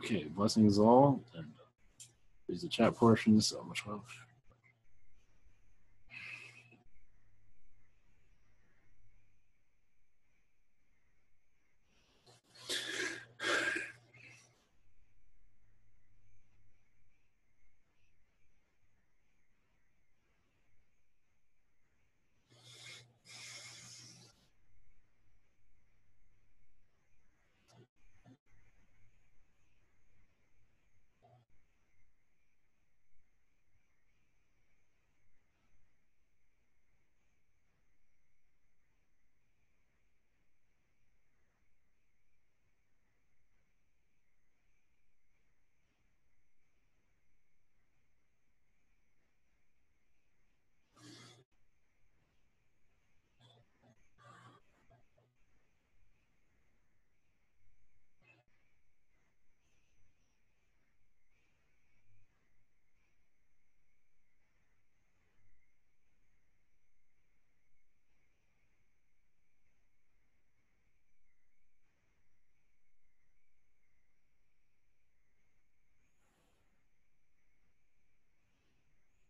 Okay, blessings all, and there's the chat portion, so much love.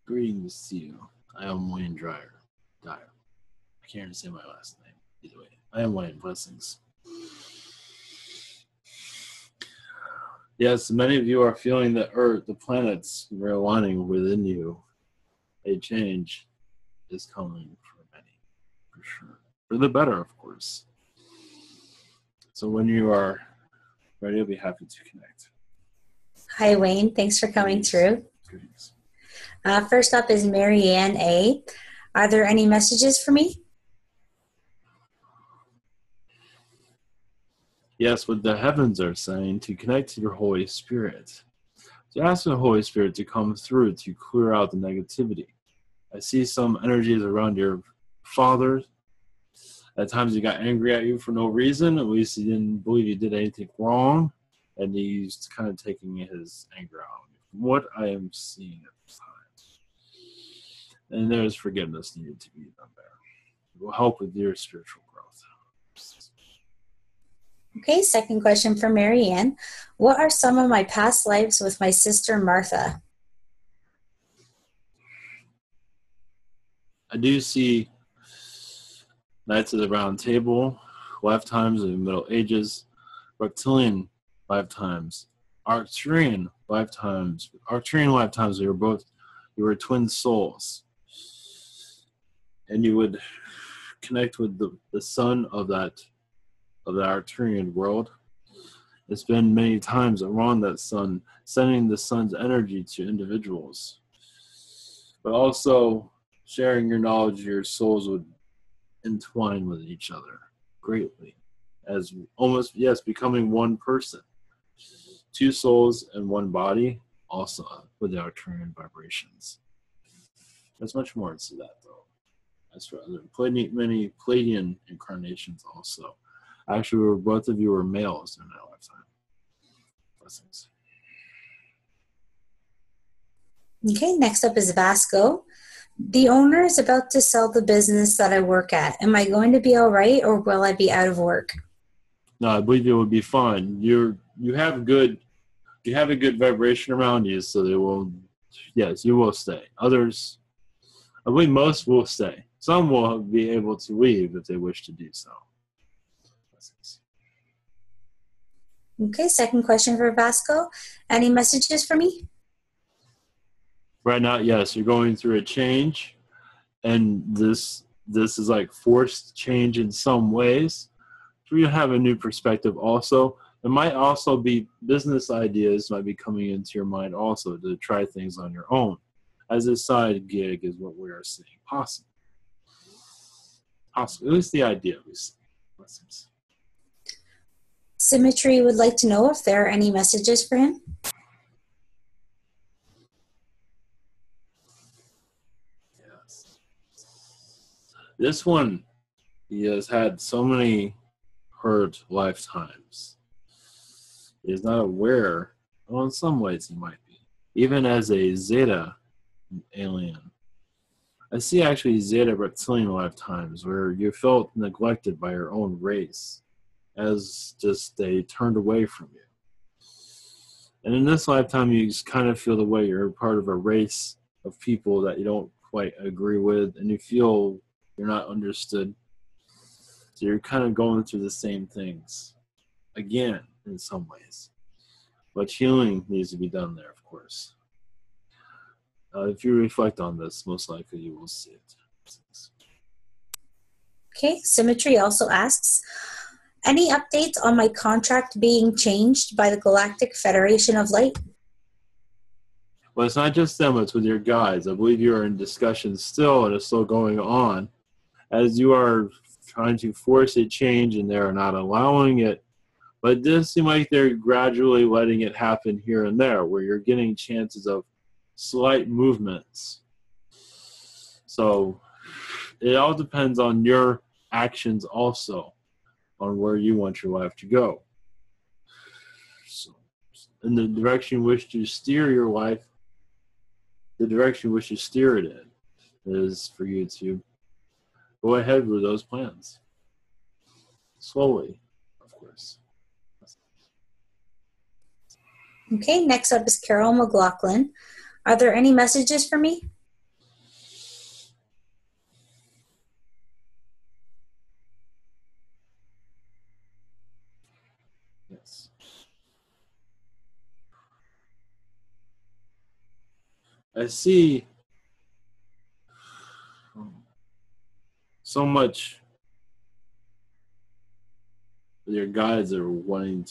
Greetings to you. I am Wayne Dyer. I can't even say my last name. Either way, I am Wayne. Blessings. Yes, many of you are feeling the earth, the planets realigning within you. A change is coming for many, for sure. For the better, of course. So when you are ready, I'll be happy to connect. Hi, Wayne. Thanks for coming through. Greetings. First up is Marianne A. Are there any messages for me? Yes, what the heavens are saying, to connect to your Holy Spirit. To ask the Holy Spirit to come through to clear out the negativity. I see some energies around your father. At times he got angry at you for no reason. At least he didn't believe you did anything wrong. And he's kind of taking his anger out on you. From what I am seeing at this time. And there's forgiveness needed to be done there. It will help with your spiritual growth. Okay, second question for Marianne. What are some of my past lives with my sister Martha? I do see Knights of the Round Table, lifetimes of the Middle Ages, reptilian lifetimes, Arcturian lifetimes. Arcturian lifetimes, you were twin souls. And you would connect with the sun of the Arcturian world. It's been many times around that sun, sending the sun's energy to individuals. But also sharing your knowledge, your souls would entwine with each other greatly. As almost, yes, becoming one person. Two souls and one body, also with the Arcturian vibrations. There's much more to that, though. As for other many Pleiadian incarnations also. Actually, both of you were males in that lifetime. Blessings. Okay, next up is Vasco. The owner is about to sell the business that I work at. Am I going to be all right, or will I be out of work? No, I believe it would be fine. You have a good vibration around you, so they will. Yes, you will stay. Others, I believe most will stay. Some will be able to leave if they wish to do so. Okay, second question for Vasco. Any messages for me? Right now, yes, you're going through a change, and this is like forced change in some ways. So you have a new perspective also. There might also be business ideas might be coming into your mind also to try things on your own. As a side gig is what we are seeing possible. At least the idea we see. Blessings. Symmetry would like to know if there are any messages for him. Yes. This one, he has had so many hurt lifetimes. He is not aware, well, in some ways he might be. Even as a Zeta alien. I see actually Zeta reptilian lifetimes where you felt neglected by your own race as just they turned away from you. And in this lifetime, you just kind of feel the way you're part of a race of people that you don't quite agree with, and you feel you're not understood. So you're kind of going through the same things again in some ways. But healing needs to be done there, of course. If you reflect on this, most likely you will see it. Okay, Symmetry also asks, any updates on my contract being changed by the Galactic Federation of Light? Well, it's not just them, it's with your guides. I believe you are in discussions still, and it's still going on, as you are trying to force a change and they're not allowing it. But it does seem like they're gradually letting it happen here and there, where you're getting chances of slight movements. So it all depends on your actions also, on where you want your life to go. So, in the direction you wish to steer your life, the direction you wish to steer it in is for you to go ahead with those plans. Slowly, of course. Okay, next up is Carol McLaughlin. Are there any messages for me? Yes. I see so much that your guides are wanting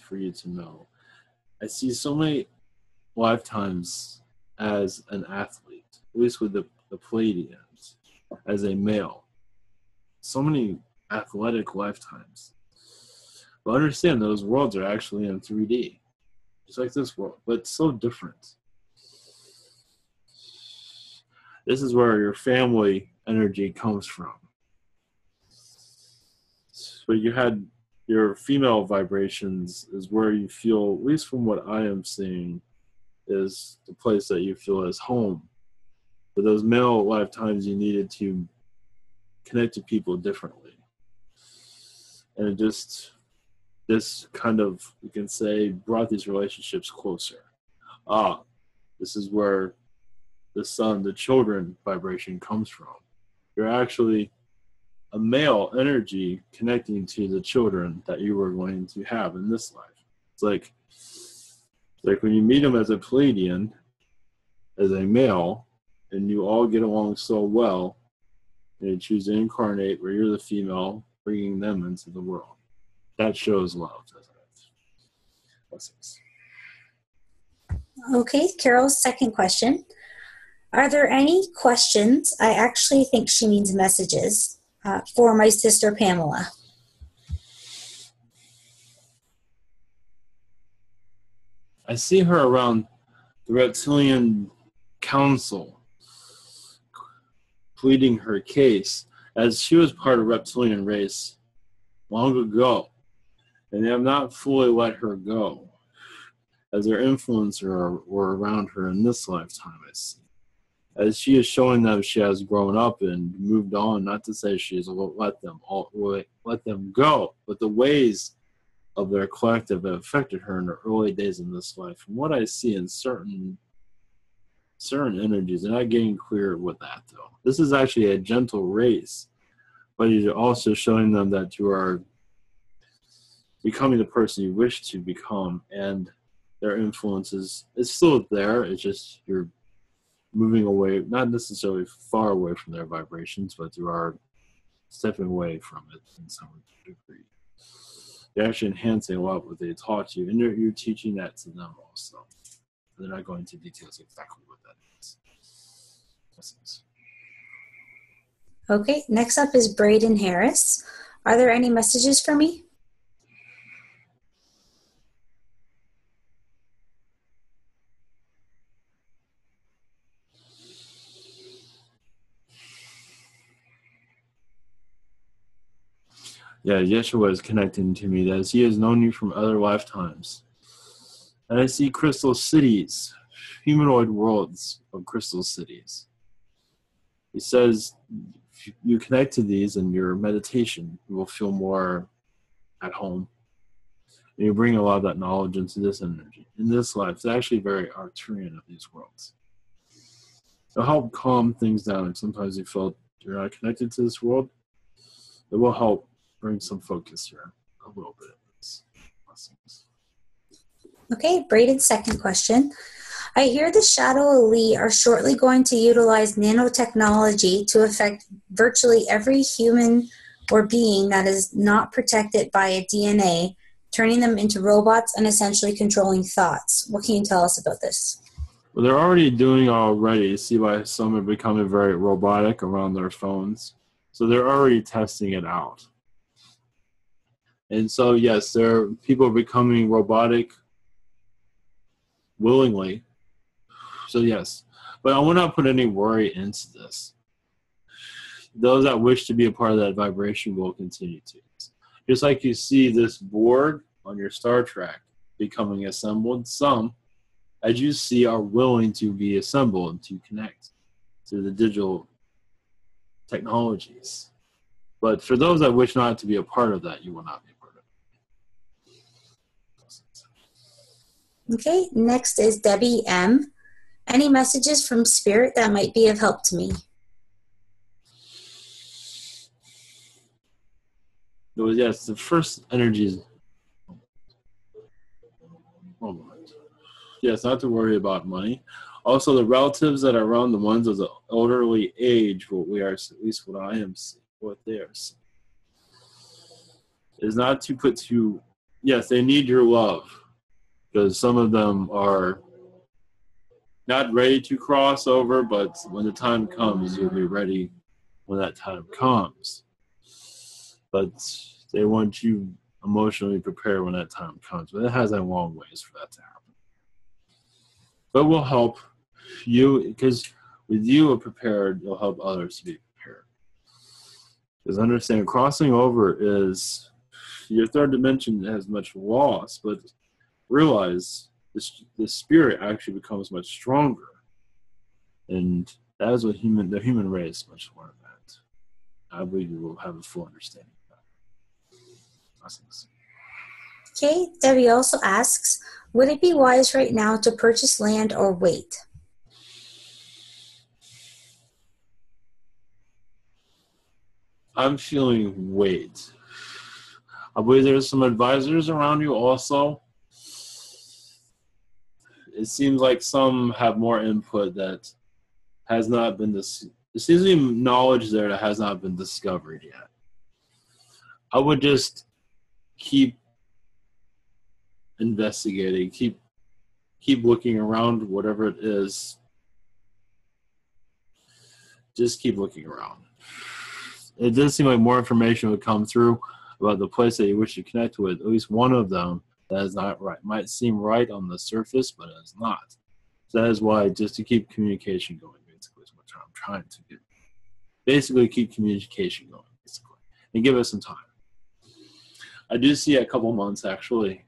for you to know. I see so many lifetimes as an athlete, at least with the Palladians, as a male. So many athletic lifetimes. But understand those worlds are actually in 3D, just like this world, but so different. This is where your family energy comes from. But you had your female vibrations is where you feel, at least from what I am seeing, is the place that you feel as home. But those male lifetimes, you needed to connect to people differently. And it just, this kind of, you can say, brought these relationships closer. This is where the son, the children vibration comes from. You're actually a male energy connecting to the children that you were going to have in this life. It's like when you meet them as a Palladian, as a male, and you all get along so well, and you choose to incarnate where you're the female, bringing them into the world. That shows love, doesn't it? Blessings. Okay, Carol's second question. Are there any questions, I actually think she means messages, for my sister Pamela? I see her around the Reptilian Council pleading her case, as she was part of reptilian race long ago, and they have not fully let her go, as their influencer were around her in this lifetime, I see. As she is showing them she has grown up and moved on, not to say she has let them go, but the ways of their collective have affected her in her early days in this life. From what I see in certain energies, and not getting clear with that though. This is actually a gentle race, but you're also showing them that you are becoming the person you wish to become, and their influences is still there. It's just you're moving away, not necessarily far away from their vibrations, but you are stepping away from it in some degree. They're actually enhancing a lot what they taught you, and you're teaching that to them also. They're not going into details exactly what that is. Okay, next up is Braden Harris. Are there any messages for me? Yeah, Yeshua is connecting to me as he has known you from other lifetimes. And I see crystal cities, humanoid worlds of crystal cities. He says if you connect to these in your meditation, you will feel more at home. And you bring a lot of that knowledge into this energy. In this life, it's actually very Arcturian of these worlds. It'll help calm things down. If sometimes you feel you're not connected to this world, it will help bring some focus here a little bit. Okay, Braden's second question. I hear the Shadow Elite are shortly going to utilize nanotechnology to affect virtually every human or being that is not protected by a DNA, turning them into robots and essentially controlling thoughts. What can you tell us about this? Well, they're already doing already. See why some are becoming very robotic around their phones. So they're already testing it out. And so, yes, people are becoming robotic willingly. So, yes. But I will not put any worry into this. Those that wish to be a part of that vibration will continue to. Just like you see this board on your Star Trek becoming assembled, some, as you see, are willing to be assembled to connect to the digital technologies. But for those that wish not to be a part of that, you will not be a part of it. Okay, next is Debbie M. Any messages from Spirit that might be of help to me? Yes, the first energy is... Yes, not to worry about money. Also, the relatives that are around, the ones of the elderly age, what we are, at least what I am seeing, what they are seeing, is not to put to... Yes, they need your love, because some of them are not ready to cross over, but when the time comes, you'll be ready when that time comes. But they want you emotionally prepared when that time comes. But it has a long ways for that to happen. But we'll help you, because with you prepared, you'll help others to be prepared. Because understand, crossing over is... Your third dimension has much loss, but realize the spirit actually becomes much stronger. And that is what the human race much more of that. I believe you will have a full understanding of that. Blessings. Okay, Debbie also asks, would it be wise right now to purchase land or wait? I'm feeling wait. I believe there's some advisors around you also. It seems like some have more input that has not been this. There seems to be knowledge there that has not been discovered yet. I would just keep investigating, keep looking around, whatever it is. Just keep looking around. It does seem like more information would come through about the place that you wish to connect with. At least one of them that is not right. Might seem right on the surface, but it is not. So that is why, just to keep communication going, basically, is what I'm trying to do. Basically, keep communication going, basically, and give us some time. I do see a couple months, actually,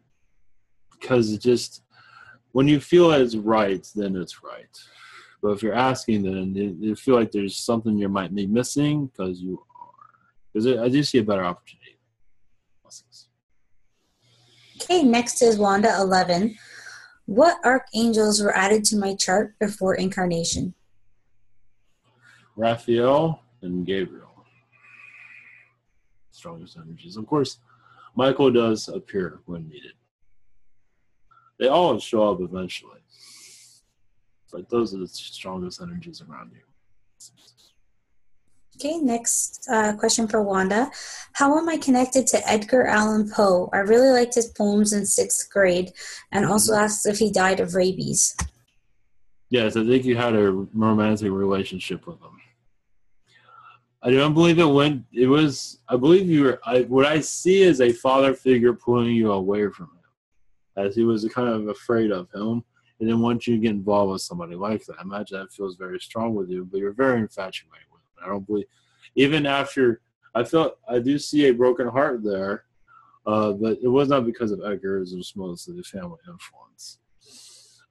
because it just, when you feel it's right, then it's right. But if you're asking, then you feel like there's something you might be missing, because you are. Because I do see a better opportunity. Okay, next is Wanda 11. What archangels were added to my chart before incarnation? Raphael and Gabriel. Strongest energies. Of course, Michael does appear when needed. They all show up eventually. But those are the strongest energies around you. Okay, next question for Wanda. How am I connected to Edgar Allan Poe? I really liked his poems in 6th grade, and also asked if he died of rabies. Yes, I think you had a romantic relationship with him. I don't believe it was, I believe you were, what I see is a father figure pulling you away from him, as he was kind of afraid of him, and didn't want you to get involved with somebody like that. I imagine that feels very strong with you, but you're very infatuated with him. I don't believe, even after, I do see a broken heart there, but it was not because of Edgar, it was mostly the family influence.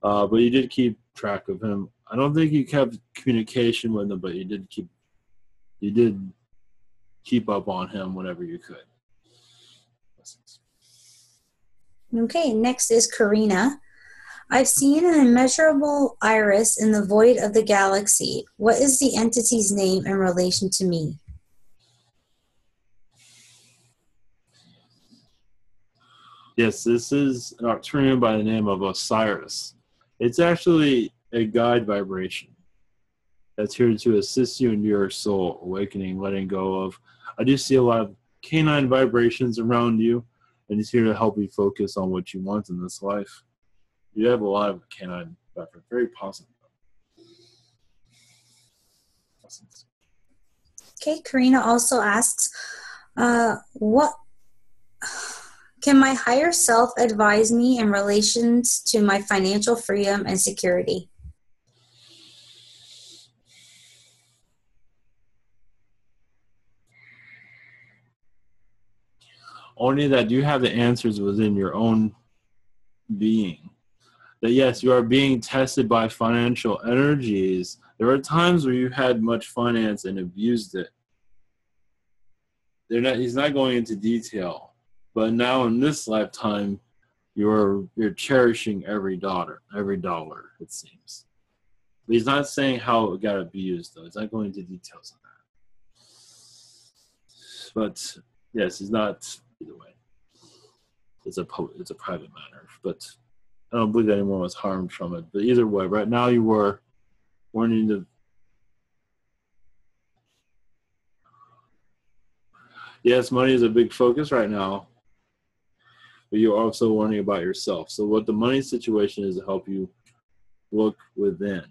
But you did keep track of him. I don't think you kept communication with him, but you did keep up on him whenever you could. Okay, next is Karina. I've seen an immeasurable iris in the void of the galaxy. What is the entity's name in relation to me? Yes, this is an Arcturian by the name of Osiris. It's actually a guide vibration that's here to assist you in your soul awakening, letting go of. I do see a lot of canine vibrations around you, and it's here to help you focus on what you want in this life. You have a lot of canine vibration, very positive. Okay, Karina also asks, what can my higher self advise me in relations to my financial freedom and security? Only that you have the answers within your own being. That yes, you are being tested by financial energies. There are times where you had much finance and abused it. He's not going into detail, but now in this lifetime, you're cherishing every dollar, it seems. But he's not saying how it got abused, though. He's not going into details on that. But yes, he's not either way. It's a private matter, but I don't believe anyone was harmed from it. But either way, right now you were wanting to. Yes, money is a big focus right now, but you're also worrying about yourself. So what the money situation is to help you look within.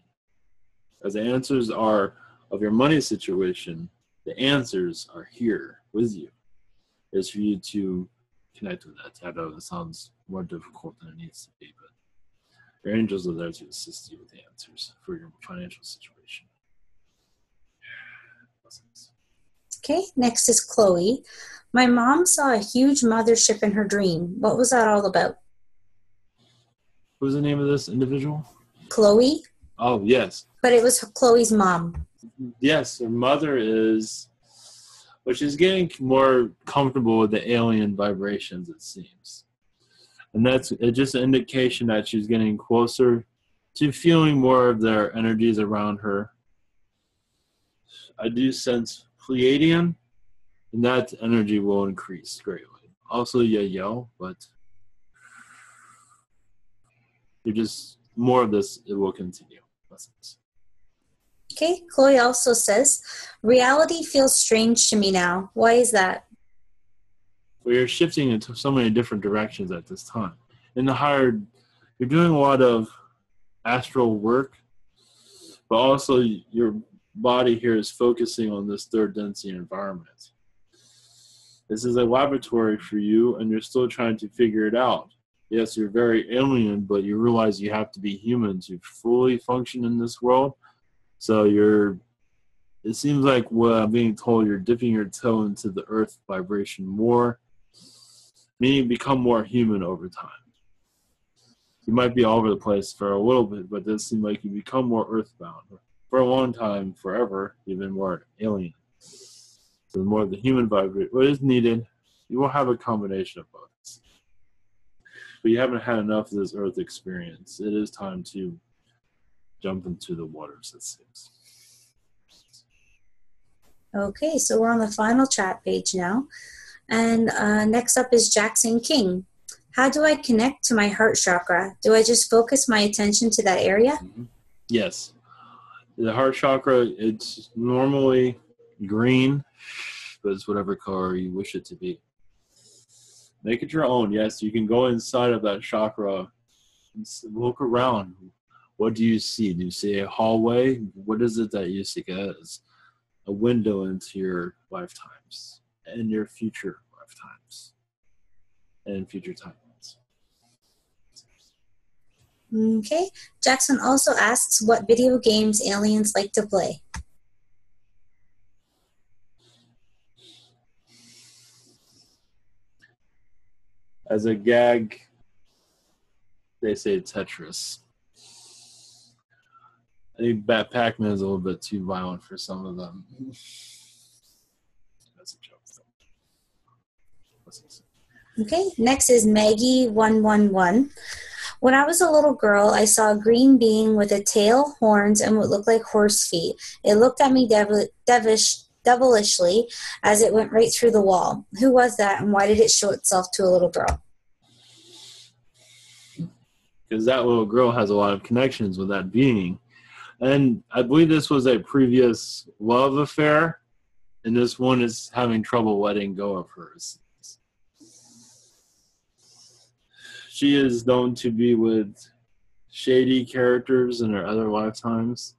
As the answers are of your money situation, the answers are here with you. It's for you to connect with that. I know it sounds more difficult than it needs to be, but your angels are there to assist you with the answers for your financial situation. Okay, next is Chloe. My mom saw a huge mothership in her dream. What was that all about? What was the name of this individual? Chloe, Oh, yes. but it was Chloe's mom. Yes, her mother is, but she's getting more comfortable with the alien vibrations, it seems. And that's just an indication that she's getting closer to feeling more of their energies around her. I do sense Pleiadian, and that energy will increase greatly. Also Yael, but you're just more of this, it will continue. Lessons. Okay, Chloe also says, reality feels strange to me now. Why is that? Well, you're shifting into so many different directions at this time. In the higher, you're doing a lot of astral work, but also your body here is focusing on this third density environment. This is a laboratory for you, and you're still trying to figure it out. Yes, you're very alien, but you realize you have to be human to fully function in this world. So it seems like what I'm being told, you're dipping your toe into the earth vibration more, meaning become more human over time. You might be all over the place for a little bit, but it does seem like you become more earthbound. For a long time, forever, even more alien. So the more the human vibration, what is needed, you will have a combination of both. But you haven't had enough of this earth experience. It is time to jump into the waters, it seems. Okay, so we're on the final chat page now. And next up is Jackson King. How do I connect to my heart chakra? Do I just focus my attention to that area? Mm-hmm. Yes. The heart chakra, it's normally green, but it's whatever color you wish it to be. Make it your own. Yes, you can go inside of that chakra and look around. What do you see? Do you see a hallway? What is it that you see as a window into your lifetimes and your future lifetimes and future timelines? Okay. Jackson also asks what video games aliens like to play. As a gag, they say Tetris. I think Pac-Man is a little bit too violent for some of them. That's a joke. Okay, next is Maggie111. When I was a little girl, I saw a green being with a tail, horns, and what looked like horse feet. It looked at me devilishly as it went right through the wall. Who was that, and why did it show itself to a little girl? Because that little girl has a lot of connections with that being. And I believe this was a previous love affair, and this one is having trouble letting go of hers. She is known to be with shady characters in her other lifetimes.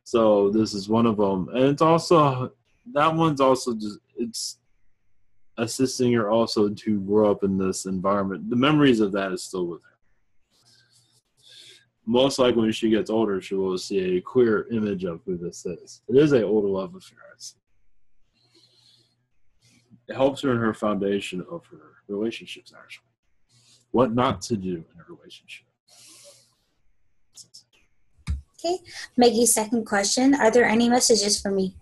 So this is one of them. And it's also, that one's also just, it's assisting her also to grow up in this environment. The memories of that is still with her. Most likely when she gets older, she will see a clear image of who this is. It is an older love affair. It helps her in her foundation of her relationships, actually. What not to do in a relationship. Okay, Maggie's second question. Are there any messages for me?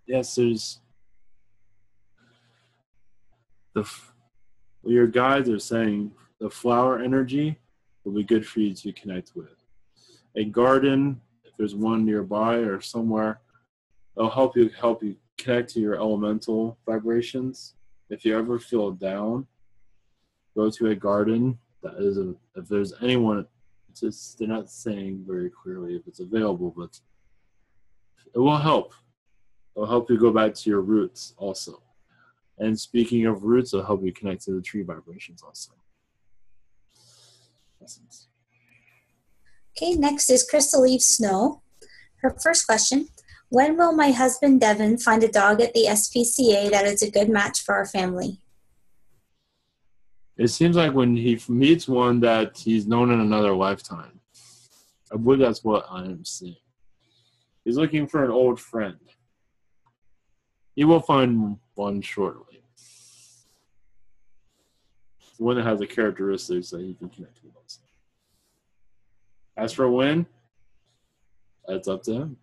Yes, there's your guides are saying the flower energy will be good for you to connect with. A garden, if there's one nearby or somewhere, it'll help you connect to your elemental vibrations. If you ever feel down, go to a garden. If there's anyone, it's just they're not saying very clearly if it's available, but it will help. It'll help you go back to your roots also. And speaking of roots, it'll help you connect to the tree vibrations also. Okay, next is Crystal Eve Snow. Her first question. When will my husband Devin find a dog at the SPCA that is a good match for our family? It seems like when he meets one that he's known in another lifetime. I believe that's what I am seeing. He's looking for an old friend. He will find one shortly. One that has the characteristics that he can connect with us. As for when, that's up to him.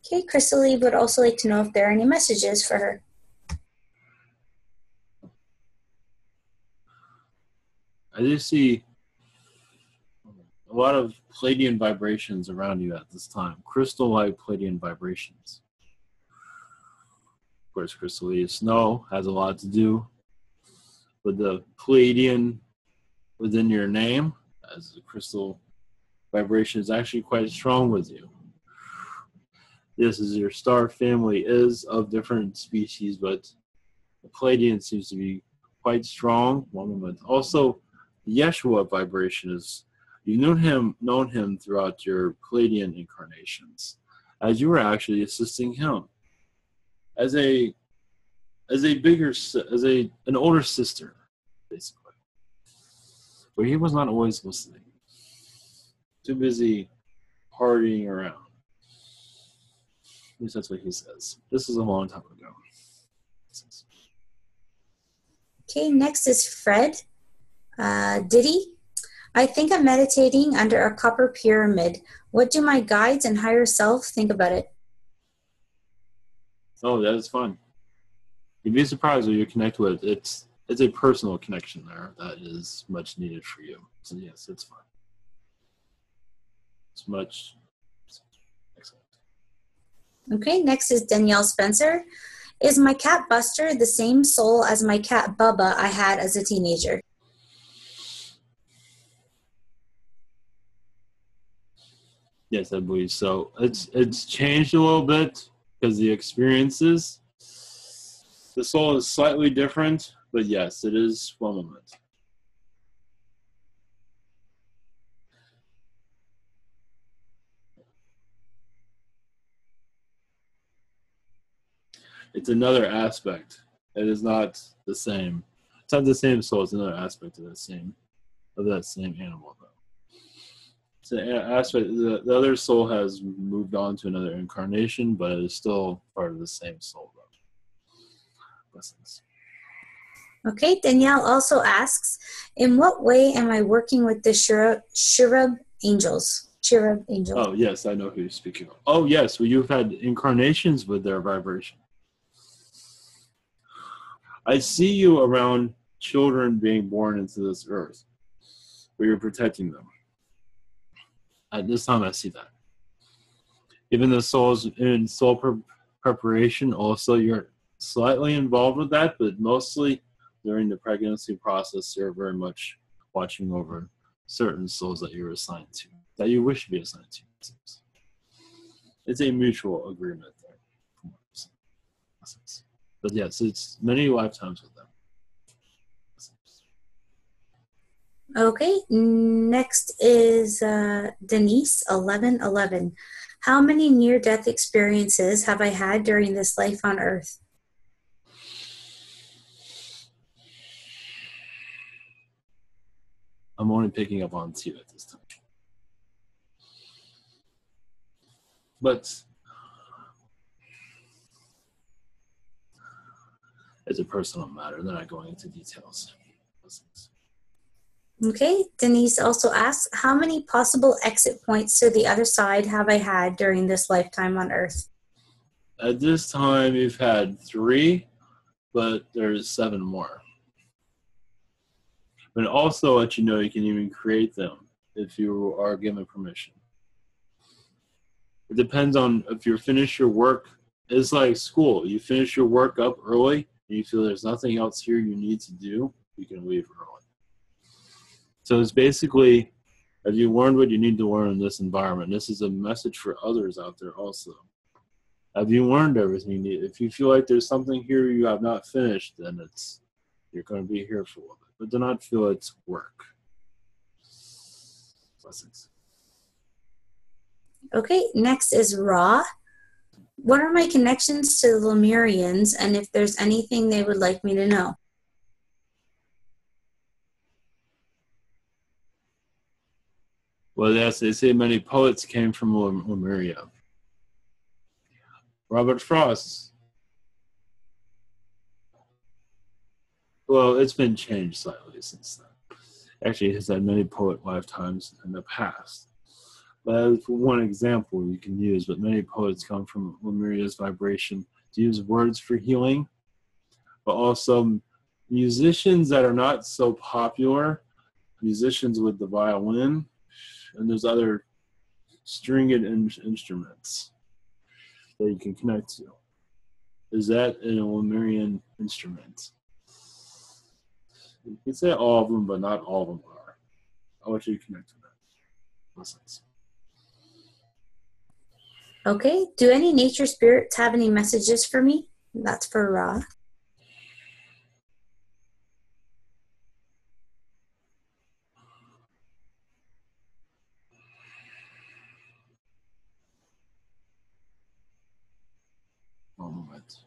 Okay, Crystal Eve would also like to know if there are any messages for her. I do see a lot of Pleiadian vibrations around you at this time. Crystal-like Pleiadian vibrations. Of course, Crystal Eve Snow has a lot to do with the Pleiadian within your name, as the crystal vibration is actually quite strong with you. This is your star family is of different species, but the Pleiadian seems to be quite strong. One moment. Also, the Yeshua vibration is, you've known him throughout your Pleiadian incarnations, as you were actually assisting him as an older sister, basically. But he was not always listening. Too busy partying around. At least that's what he says. This is a long time ago. Okay, next is Fred. Diddy, I think I'm meditating under a copper pyramid. What do my guides and higher self think about it? Oh, that is fun. You'd be surprised what you connect with. It's a personal connection there that is much needed for you. So yes, it's fun. It's much excellent. Okay, next is Danielle Spencer. Is my cat Buster the same soul as my cat Bubba I had as a teenager? Yes, I believe so. It's changed a little bit because the experiences. The soul is slightly different, but yes, it is one moment. It's another aspect. It is not the same. It's not the same soul. It's another aspect of that same animal, though. It's an aspect. The other soul has moved on to another incarnation, but it is still part of the same soul, though. Blessings. Okay, Danielle also asks, in what way am I working with the cherub angels? Cherub angels. Oh, yes, I know who you're speaking of. Oh, yes, well, you've had incarnations with their vibration. I see you around children being born into this earth, where you're protecting them. At this time, I see that. Even the souls in soul preparation, also, you're slightly involved with that, but mostly during the pregnancy process, you're very much watching over certain souls that you're assigned to, that you wish to be assigned to. It's a mutual agreement there. But yes, it's many lifetimes with them. Okay, next is Denise, 1111. How many near-death experiences have I had during this life on Earth? I'm only picking up on 2 at this time. But it's a personal matter. They're not going into details. Okay, Denise also asks, how many possible exit points to the other side have I had during this lifetime on Earth? At this time, you've had 3, but there's 7 more. But also let you know you can even create them if you are given permission. It depends on if you finish your work. It's like school. You finish your work up early, and you feel there's nothing else here you need to do, you can leave early. So it's basically, have you learned what you need to learn in this environment? This is a message for others out there also. Have you learned everything you need? If you feel like there's something here you have not finished, then you're going to be here for a little bit. But do not feel it's work. Blessings. Okay, next is Ra. What are my connections to the Lemurians, and if there's anything they would like me to know? Well, yes, they say many poets came from Lemuria. Robert Frost. Well, it's been changed slightly since then. Actually, he's had many poet lifetimes in the past. But as one example you can use, but many poets come from Lemuria's vibration to use words for healing, but also musicians that are not so popular, musicians with the violin, and there's other stringed instruments that you can connect to. Is that a Lemurian instrument? You can say all of them, but not all of them are. I want you to connect to that. Lessons. Okay, do any nature spirits have any messages for me? That's for Ra. One moment.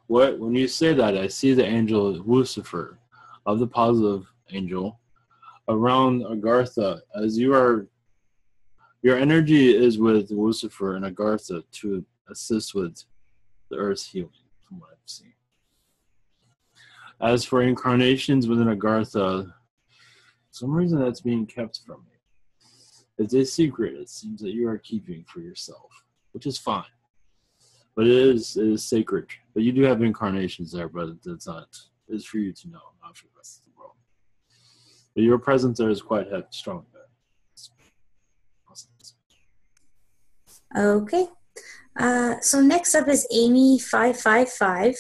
When you say that, I see the angel Lucifer, of the positive angel, around Agartha, as your energy is with Lucifer and Agartha to assist with the earth's healing, from what I've seen. As for incarnations within Agartha, for some reason that's being kept from me. It's a secret, it seems, that you are keeping for yourself, which is fine. But it is sacred. But you do have incarnations there, but it's not. It's for you to know, not for the rest of the world. But your presence there is quite strong there. Okay. So next up is Amy555.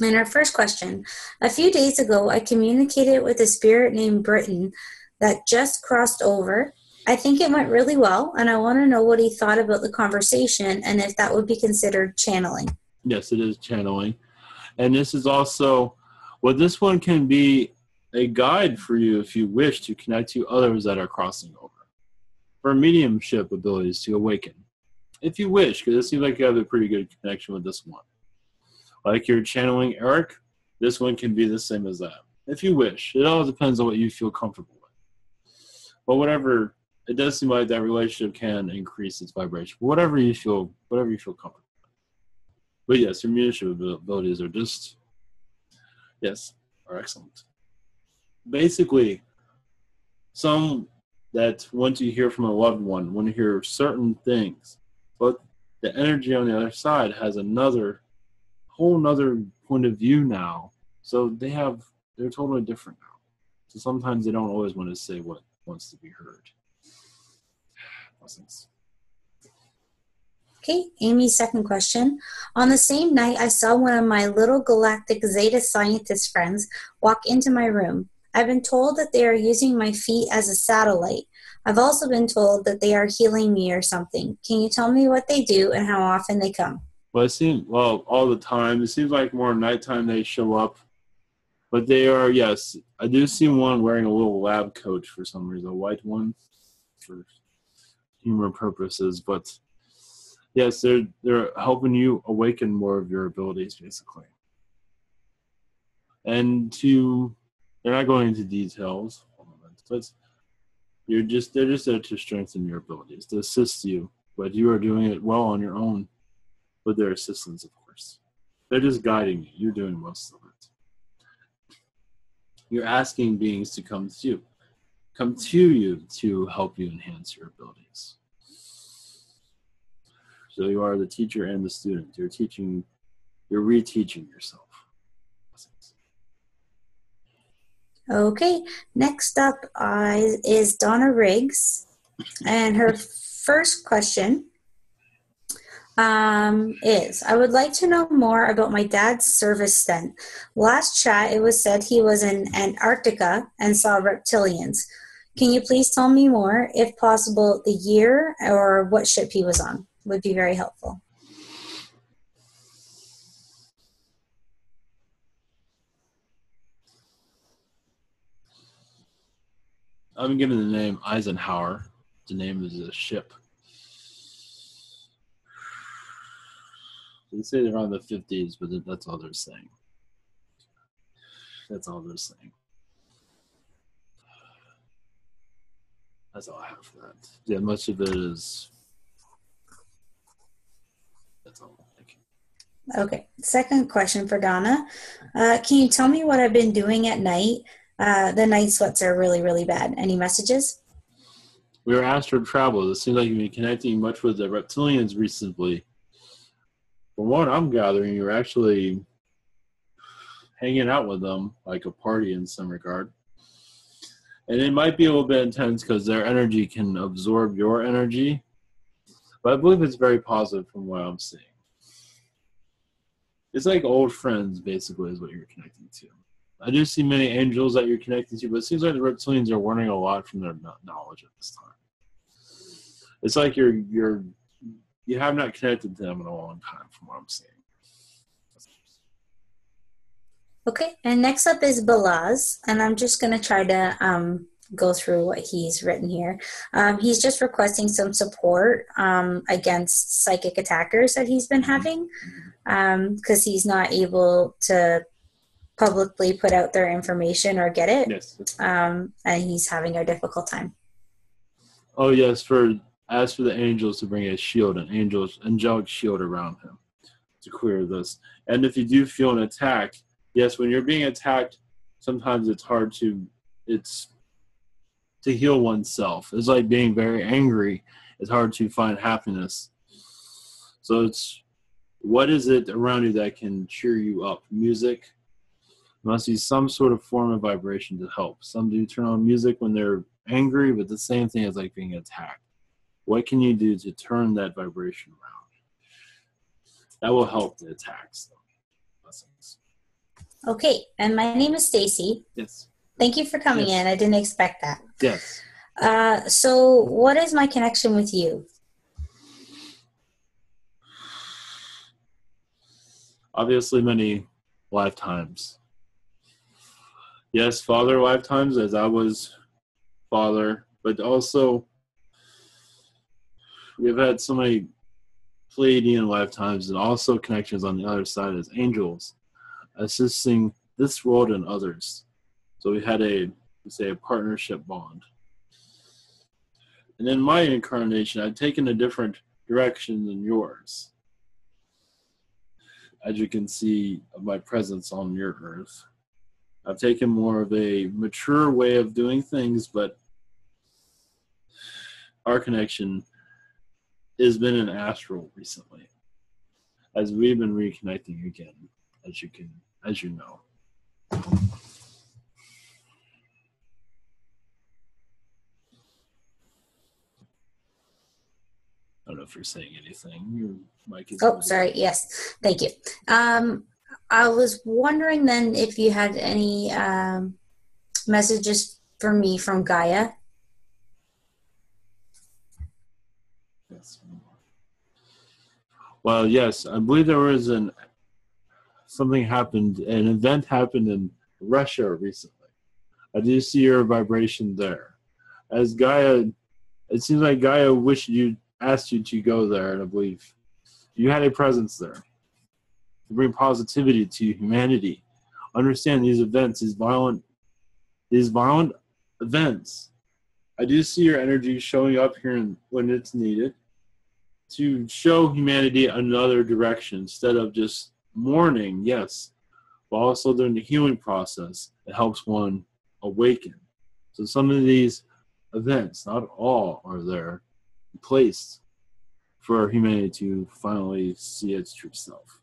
And our first question. A few days ago, I communicated with a spirit named Britain that just crossed over. I think it went really well, and I want to know what he thought about the conversation and if that would be considered channeling. Yes, it is channeling. And this is also, well, this one can be a guide for you if you wish to connect to others that are crossing over. For mediumship abilities to awaken. If you wish, because it seems like you have a pretty good connection with this one. Like you're channeling Eric, this one can be the same as that. If you wish. It all depends on what you feel comfortable with. But whatever, it does seem like that relationship can increase its vibration. Whatever you feel comfortable with. But yes, your mediumship abilities are just Yes, are excellent. Basically, some that want to hear from a loved one want to hear certain things, but the energy on the other side has whole nother point of view now. So they're totally different now. So sometimes they don't always want to say what wants to be heard. Blessings. Okay, Amy's second question. On the same night, I saw one of my little galactic Zeta scientist friends walk into my room. I've been told that they are using my feet as a satellite. I've also been told that they are healing me or something. Can you tell me what they do and how often they come? Well, all the time. It seems like more nighttime they show up. But they are, yes. I do see one wearing a little lab coat for some reason, a white one for humor purposes. But yes, they're helping you awaken more of your abilities, basically. And they're not going into details, but they're just there to strengthen your abilities, to assist you. But you are doing it well on your own with their assistance, of course. They're just guiding you. You're doing most of it. You're asking beings to come to you to help you enhance your abilities. So you are the teacher and the student. You're reteaching yourself. Okay, next up is Donna Riggs, and her first question is, I would like to know more about my dad's service stint. Last chat, it was said he was in Antarctica and saw reptilians. Can you please tell me more, if possible, the year or what ship he was on? Would be very helpful. I'm given the name Eisenhower. The name is a ship. They say they're on the 50s, but that's all they're saying. That's all they're saying. That's all I have for that. Yeah, much of it is. That's all. Thank you. Okay, second question for Donna. Can you tell me what I've been doing at night? The night sweats are really, really bad. Any messages? We were astral travel. It seems like you've been connecting much with the reptilians recently. From what I'm gathering, you're actually hanging out with them like a party in some regard. And it might be a little bit intense because their energy can absorb your energy. But I believe it's very positive from what I'm seeing. It's like old friends, basically, is what you're connecting to. I do see many angels that you're connecting to, but it seems like the reptilians are learning a lot from their knowledge at this time. It's like you have not connected to them in a long time, from what I'm seeing. Okay, and next up is Balaz, and I'm just going to try to go through what he's written here. He's just requesting some support against psychic attackers that he's been having, because he's not able to publicly put out their information or get it. Yes. And he's having a difficult time. Oh, yes, as for the angels, to bring a shield, an angelic shield around him to clear this. And if you do feel an attack, yes, when you're being attacked, sometimes it's hard to heal oneself. It's like being very angry. It's hard to find happiness. So what is it around you that can cheer you up? Music. There must be some sort of form of vibration to help. Some do turn on music when they're angry, but the same thing is like being attacked. What can you do to turn that vibration around? That will help the attacks. Blessings. Okay, and my name is Stacy. Yes. Thank you for coming in. I didn't expect that. Yes. So what is my connection with you? Obviously, many lifetimes. Yes, father lifetimes, as I was father, but also we've had so many Pleiadian lifetimes and also connections on the other side as angels, assisting this world and others. So we had a partnership bond. And in my incarnation, I've taken a different direction than yours. As you can see of my presence on your earth. I've taken more of a mature way of doing things, but our connection has been in astral recently, as we've been reconnecting again, as you know. I don't know if you're saying anything. Your mic is. Oh, sorry. Yes. Thank you. I was wondering then if you had any messages for me from Gaia. Yes. Well, yes, I believe there was an event happened in Russia recently. I do see your vibration there. As Gaia, it seems like Gaia asked you to go there, and I believe you had a presence there to bring positivity to humanity. Understand these events, these violent events. I do see your energy showing up here when it's needed to show humanity another direction instead of just mourning, yes, but also during the healing process, it helps one awaken. So some of these events, not all, are there placed for humanity to finally see its true self.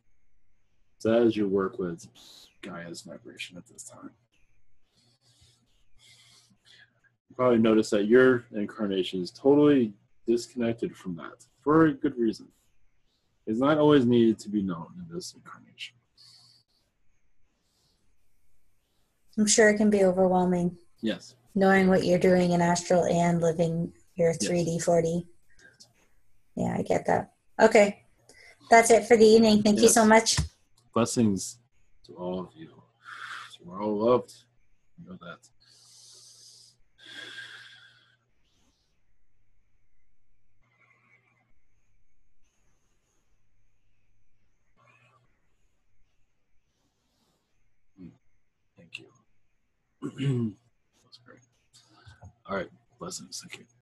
So that is your work with Gaia's vibration at this time. You probably notice that your incarnation is totally disconnected from that for a good reason. It's not always needed to be known in this incarnation. I'm sure it can be overwhelming. Yes. Knowing what you're doing in astral and living your 3D, yes. 4D. Yeah, I get that. Okay. That's it for the evening. Thank you so much. Blessings to all of you. We're all loved. You know that. Thank you. That's great. All right. Blessings. Thank you.